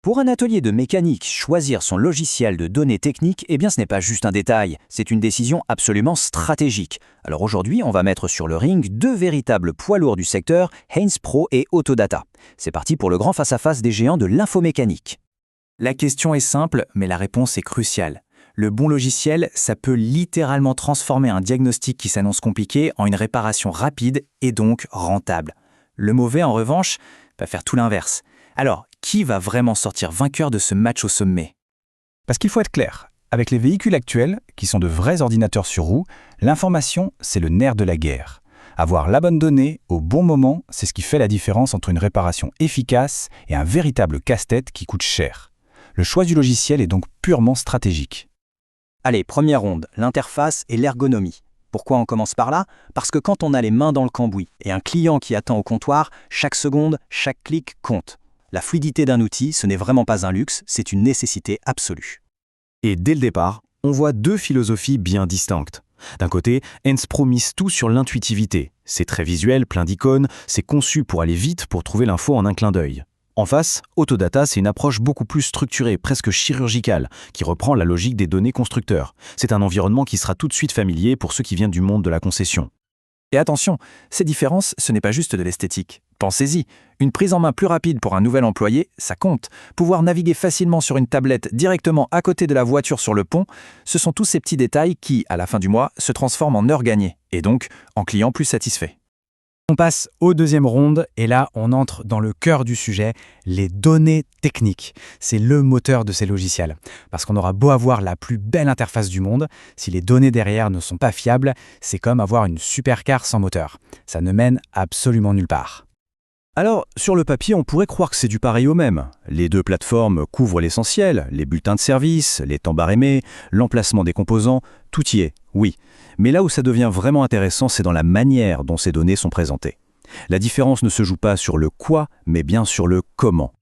Pour un atelier de mécanique, choisir son logiciel de données techniques, eh bien ce n'est pas juste un détail, c'est une décision absolument stratégique. Alors aujourd'hui, on va mettre sur le ring deux véritables poids lourds du secteur, Haynes Pro et Autodata. C'est parti pour le grand face-à-face des géants de l'infomécanique. La question est simple, mais la réponse est cruciale. Le bon logiciel, ça peut littéralement transformer un diagnostic qui s'annonce compliqué en une réparation rapide et donc rentable. Le mauvais, en revanche, va faire tout l'inverse. Alors, qui va vraiment sortir vainqueur de ce match au sommet? Parce qu'il faut être clair, avec les véhicules actuels, qui sont de vrais ordinateurs sur roues, l'information, c'est le nerf de la guerre. Avoir la bonne donnée au bon moment, c'est ce qui fait la différence entre une réparation efficace et un véritable casse-tête qui coûte cher. Le choix du logiciel est donc purement stratégique. Allez, première ronde, l'interface et l'ergonomie. Pourquoi on commence par là? Parce que quand on a les mains dans le cambouis et un client qui attend au comptoir, chaque seconde, chaque clic compte. La fluidité d'un outil, ce n'est vraiment pas un luxe, c'est une nécessité absolue. Et dès le départ, on voit deux philosophies bien distinctes. D'un côté, Haynes Pro mise tout sur l'intuitivité. C'est très visuel, plein d'icônes, c'est conçu pour aller vite, pour trouver l'info en un clin d'œil. En face, Autodata, c'est une approche beaucoup plus structurée, presque chirurgicale, qui reprend la logique des données constructeurs. C'est un environnement qui sera tout de suite familier pour ceux qui viennent du monde de la concession. Et attention, ces différences, ce n'est pas juste de l'esthétique. Pensez-y, une prise en main plus rapide pour un nouvel employé, ça compte. Pouvoir naviguer facilement sur une tablette directement à côté de la voiture sur le pont, ce sont tous ces petits détails qui, à la fin du mois, se transforment en heures gagnées, et donc en clients plus satisfaits. On passe aux deuxième ronde et là, on entre dans le cœur du sujet, les données techniques. C'est le moteur de ces logiciels. Parce qu'on aura beau avoir la plus belle interface du monde, si les données derrière ne sont pas fiables, c'est comme avoir une supercar sans moteur. Ça ne mène absolument nulle part. Alors, sur le papier, on pourrait croire que c'est du pareil au même. Les deux plateformes couvrent l'essentiel, les bulletins de service, les temps barémés, l'emplacement des composants, tout y est, oui. Mais là où ça devient vraiment intéressant, c'est dans la manière dont ces données sont présentées. La différence ne se joue pas sur le quoi, mais bien sur le comment.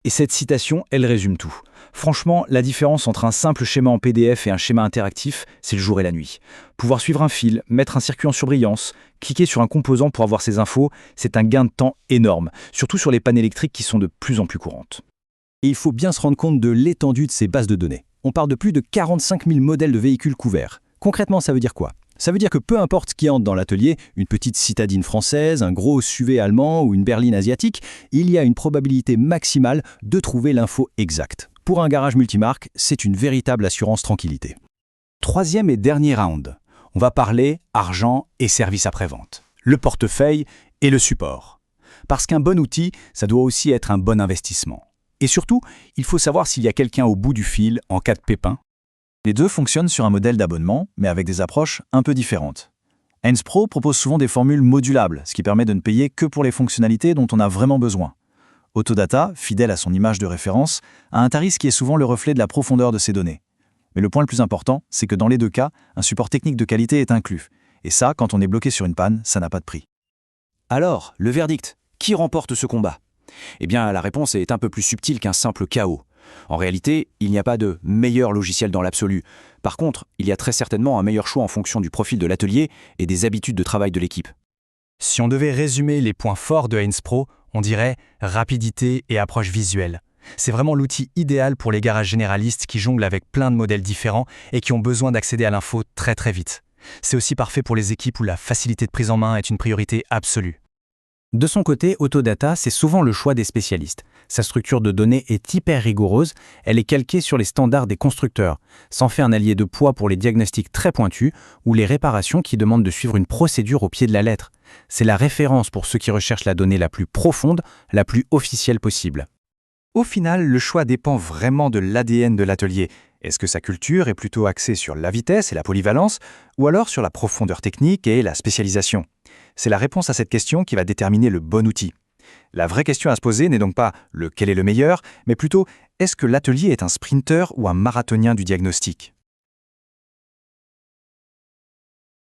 Et cette citation, elle résume tout. Franchement, la différence entre un simple schéma en PDF et un schéma interactif, c'est le jour et la nuit. Pouvoir suivre un fil, mettre un circuit en surbrillance, cliquer sur un composant pour avoir ces infos, c'est un gain de temps énorme, surtout sur les pannes électriques qui sont de plus en plus courantes. Et il faut bien se rendre compte de l'étendue de ces bases de données. On parle de plus de 45 000 modèles de véhicules couverts. Concrètement, ça veut dire quoi? Ça veut dire que peu importe ce qui entre dans l'atelier, une petite citadine française, un gros SUV allemand ou une berline asiatique, il y a une probabilité maximale de trouver l'info exacte. Pour un garage multimarque, c'est une véritable assurance tranquillité. Troisième et dernier round. On va parler argent et services après-vente. Le portefeuille et le support. Parce qu'un bon outil, ça doit aussi être un bon investissement. Et surtout, il faut savoir s'il y a quelqu'un au bout du fil en cas de pépin. Les deux fonctionnent sur un modèle d'abonnement, mais avec des approches un peu différentes. Haynes Pro propose souvent des formules modulables, ce qui permet de ne payer que pour les fonctionnalités dont on a vraiment besoin. Autodata, fidèle à son image de référence, a un tarif qui est souvent le reflet de la profondeur de ses données. Mais le point le plus important, c'est que dans les deux cas, un support technique de qualité est inclus. Et ça, quand on est bloqué sur une panne, ça n'a pas de prix. Alors, le verdict, qui remporte ce combat? Eh bien, la réponse est un peu plus subtile qu'un simple chaos. En réalité, il n'y a pas de meilleur logiciel dans l'absolu. Par contre, il y a très certainement un meilleur choix en fonction du profil de l'atelier et des habitudes de travail de l'équipe. Si on devait résumer les points forts de Haynes Pro, on dirait rapidité et approche visuelle. C'est vraiment l'outil idéal pour les garages généralistes qui jonglent avec plein de modèles différents et qui ont besoin d'accéder à l'info très très vite. C'est aussi parfait pour les équipes où la facilité de prise en main est une priorité absolue. De son côté, Autodata, c'est souvent le choix des spécialistes. Sa structure de données est hyper rigoureuse, elle est calquée sur les standards des constructeurs. Ça en fait un allié de poids pour les diagnostics très pointus ou les réparations qui demandent de suivre une procédure au pied de la lettre. C'est la référence pour ceux qui recherchent la donnée la plus profonde, la plus officielle possible. Au final, le choix dépend vraiment de l'ADN de l'atelier. Est-ce que sa culture est plutôt axée sur la vitesse et la polyvalence, ou alors sur la profondeur technique et la spécialisation? C'est la réponse à cette question qui va déterminer le bon outil. La vraie question à se poser n'est donc pas lequel est le meilleur, mais plutôt est-ce que l'atelier est un sprinter ou un marathonien du diagnostic?